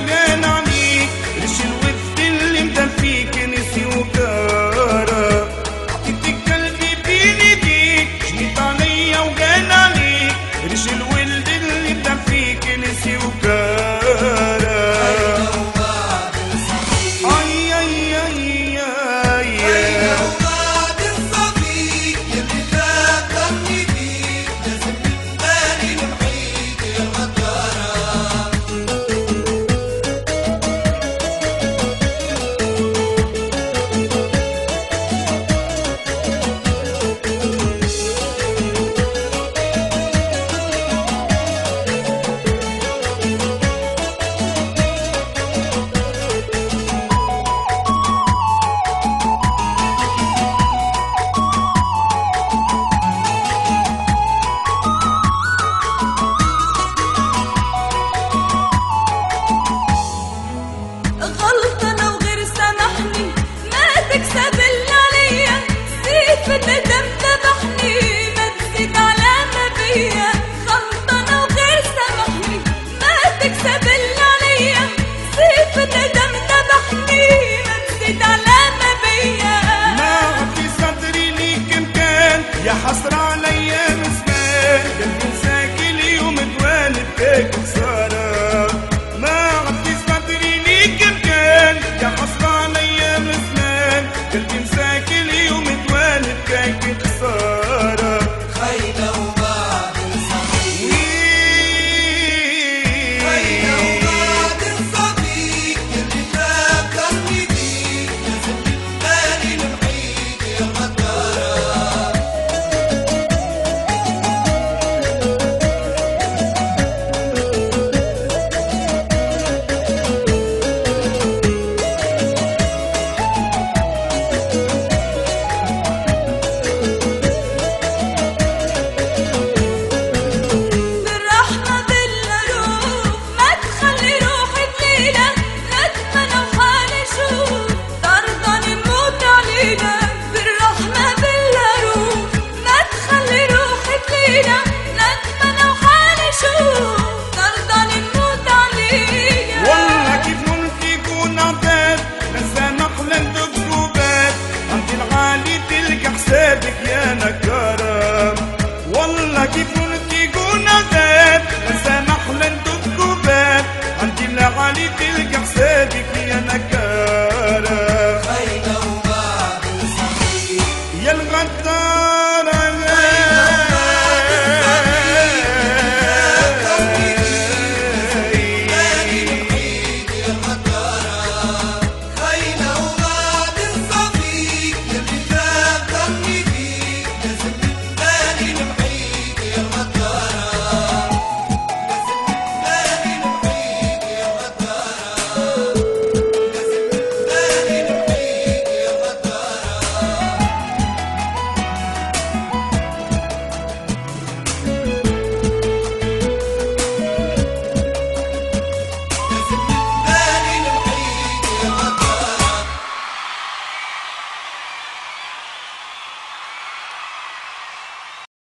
وجان عليك، رش الود اللي مدفيك نسي وكارة، حطيت قلبي بين ايديك، جيت عليا وجان عليك، رش الولد اللي مدفيك نسي وكارة. الندم ذبحني ما تزيد علامة بيا، غلطانة وغير سامحني ما تكسب اللي عليا، سيف الندم ذبحني ما تزيد علامة بيا. ما عاد في صدري ليك مكان، يا حسرة عليا نسمان، قلبي مساك اليوم دوالي بكاك خسارة. ما عاد في صدري ليك مكان، يا حسرة عليا نسمان، قلبي مساك اليوم دوالي بكاك خسارة. خاينة وبعد الصديق، خاينة وبعد الصديق، اللي فكرني بيك لازم من بالي نمحيك يا غدارة. حسابك يا نكارة، والله كيف نتيقون عذاب، لا سامح لا ندق باب، عندي العالي